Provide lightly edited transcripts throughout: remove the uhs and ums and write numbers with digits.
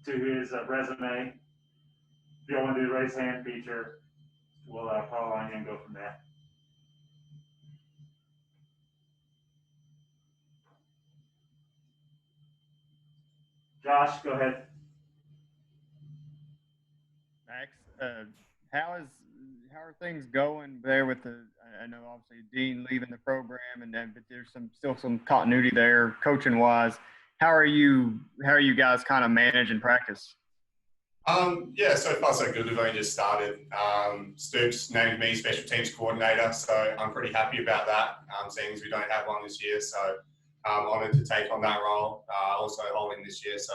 to his resume. If you want to do the raise hand feature, we'll call on you and go from there. Josh, go ahead. Max, how are things going there with the? I know obviously Dean leaving the program, but there's still some continuity there, coaching wise. How are you guys kind of managing practice? Yeah, so far so good. We've only just started. Stoops named me special teams coordinator, so I'm pretty happy about that. Seeing as we don't have one this year, so I'm honoured to take on that role. Also holding this year, so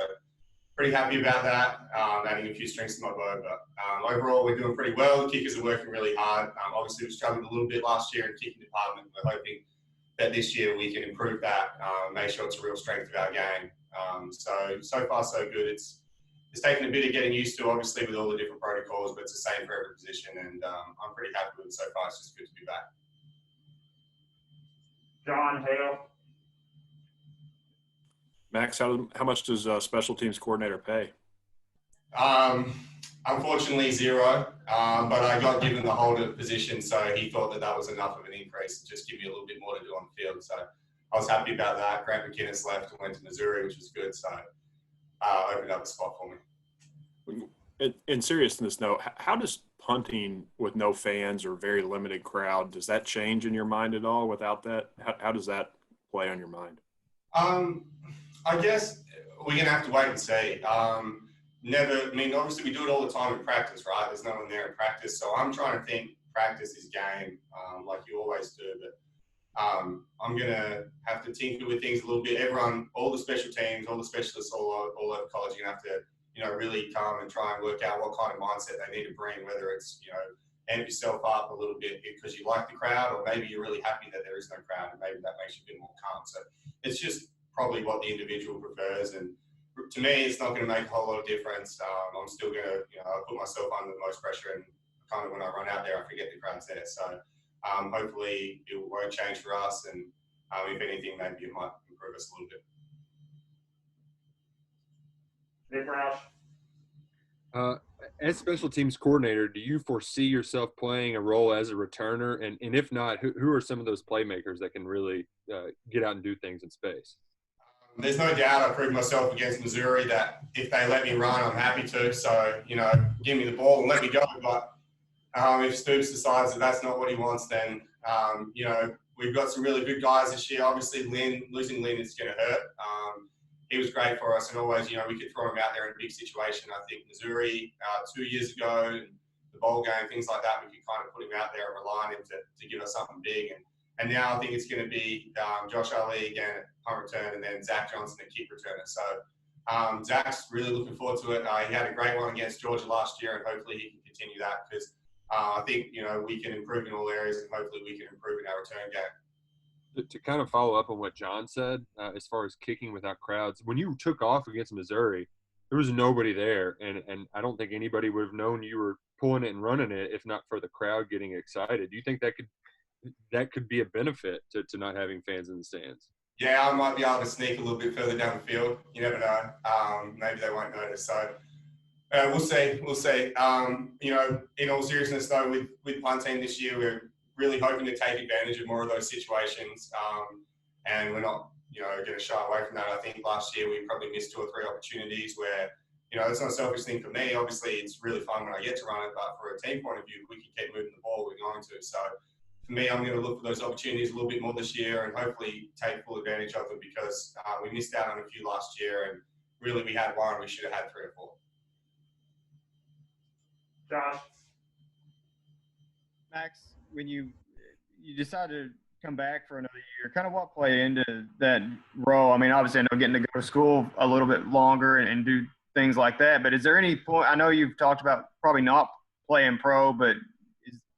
pretty happy about that. Adding a few strings to my bow, but overall we're doing pretty well. The kickers are working really hard. Obviously we struggled a little bit last year in the kicking department. We're hoping that this year we can improve that, make sure it's a real strength of our game. So far so good. It's taken a bit of getting used to, obviously, with all the different protocols, but it's the same for every position, and I'm pretty happy with it so far. It's just good to be back. John Hale. Max, how much does special teams coordinator pay? Unfortunately, zero, but I got given the holder position, so he thought that was enough of an increase to just give me a little bit more to do on the field. So I was happy about that. Grant McInnes left and went to Missouri, which was good. So opened up a spot for me. In seriousness, no. How does punting with no fans or very limited crowd, does that change in your mind at all without that? How does that play on your mind? I guess we're going to have to wait and see. Obviously we do it all the time in practice, right? There's no one there in practice. So I'm trying to think practice is game, like you always do. But I'm going to have to tinker with things a little bit. Everyone, all the special teams, all the specialists all over college, you're going to have to, really come and try and work out what kind of mindset they need to bring, whether it's, amp yourself up a little bit because you like the crowd, or maybe you're really happy that there is no crowd and maybe that makes you a bit more calm. So it's just probably what the individual prefers. And to me, it's not going to make a whole lot of difference. I'm still going to, put myself under the most pressure, and kind of when I run out there, I forget the crowd's there. So hopefully it won't change for us, and if anything, maybe it might improve us a little bit. Nick Roush. As special teams coordinator, do you foresee yourself playing a role as a returner? And if not, who are some of those playmakers that can really get out and do things in space? There's no doubt I proved myself against Missouri that if they let me run, I'm happy to. So, give me the ball and let me go. But if Stoops decides that that's not what he wants, then, we've got some really good guys this year. Obviously, losing Lynn is going to hurt. He was great for us, and always, we could throw him out there in a big situation. I think Missouri 2 years ago, the bowl game, things like that, we could kind of put him out there and rely on him to give us something big. And now I think it's going to be Josh Ali again at punt return, and then Zach Johnson at kick returner. So Zach's really looking forward to it. He had a great one against Georgia last year, and hopefully he can continue that because I think, we can improve in all areas, and hopefully we can improve in our return game. To kind of follow up on what John said, as far as kicking without crowds, when you took off against Missouri, there was nobody there, and I don't think anybody would have known you were pulling it and running it if not for the crowd getting excited. Do you think that could be a benefit to not having fans in the stands? Yeah, I might be able to sneak a little bit further down the field. You never know. Maybe they won't notice. So we'll see. In all seriousness, though, with punting this year, we're really hoping to take advantage of more of those situations, and we're not, going to shy away from that. I think last year we probably missed 2 or 3 opportunities where, it's not a selfish thing for me. Obviously, it's really fun when I get to run it, but for a team point of view, if we can keep moving the ball, we're going to. So for me, I'm going to look for those opportunities a little bit more this year and hopefully take full advantage of them because we missed out on a few last year, and really we had one, we should have had 3 or 4. Josh. Max, when you decided to come back for another year, kind of what played into that role? I mean, obviously I know getting to go to school a little bit longer and do things like that, but is there any point, I know you've talked about probably not playing pro, but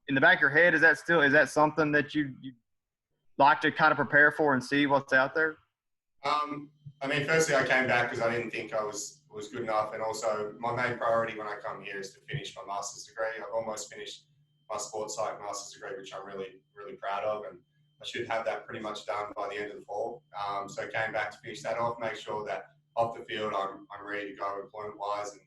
in the back of your head, is that something that you like to kind of prepare for and see what's out there? Firstly, I came back because I didn't think I was good enough, and also my main priority when I come here is to finish my master's degree. I've almost finished my sports psych master's degree, which I'm really, really proud of, and I should have that pretty much done by the end of the fall. So I came back to finish that off, make sure that off the field, I'm ready to go employment wise. And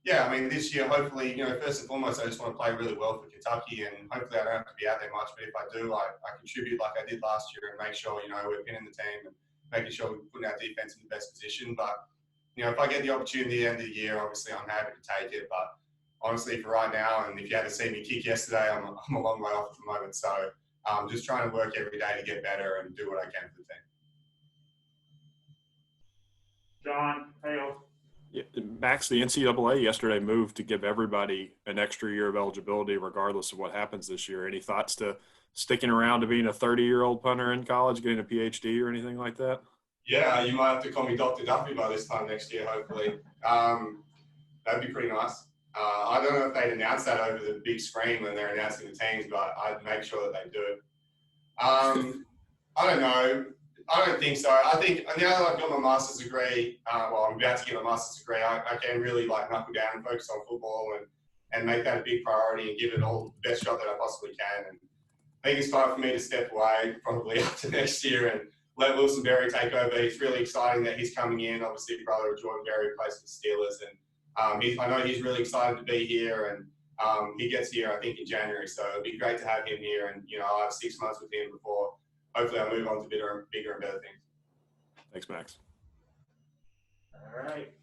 yeah, I mean, this year, hopefully, first and foremost, I just want to play really well for Kentucky, and hopefully I don't have to be out there much, but if I do, I contribute like I did last year and make sure, we're pinning the team and making sure we're putting our defense in the best position. But, if I get the opportunity at the end of the year, obviously I'm happy to take it. But honestly, for right now, and if you had to see me kick yesterday, I'm a long way off at the moment. So I'm just trying to work every day to get better and do what I can for the team. John Hales. Yeah, Max, the NCAA yesterday moved to give everybody an extra year of eligibility regardless of what happens this year. Any thoughts to sticking around to being a 30-year-old punter in college, getting a PhD or anything like that? Yeah, you might have to call me Dr. Duffy by this time next year, hopefully. That'd be pretty nice. I don't know if they'd announce that over the big screen when they're announcing the teams, but I'd make sure that they do. I don't know. I don't think so. I think now that I've got my master's degree, I'm about to get my master's degree, I can really knuckle down and focus on football and make that a big priority and give it all the best shot that I possibly can. And I think it's time for me to step away probably after next year and let Wilson Berry take over. It's really exciting that he's coming in. Obviously, brother of Jordan Berry plays for the Steelers, and I know he's really excited to be here. And he gets here, I think, in January. So it'd be great to have him here. And I'll have 6 months with him before hopefully I move on to bigger and better things. Thanks, Max. All right.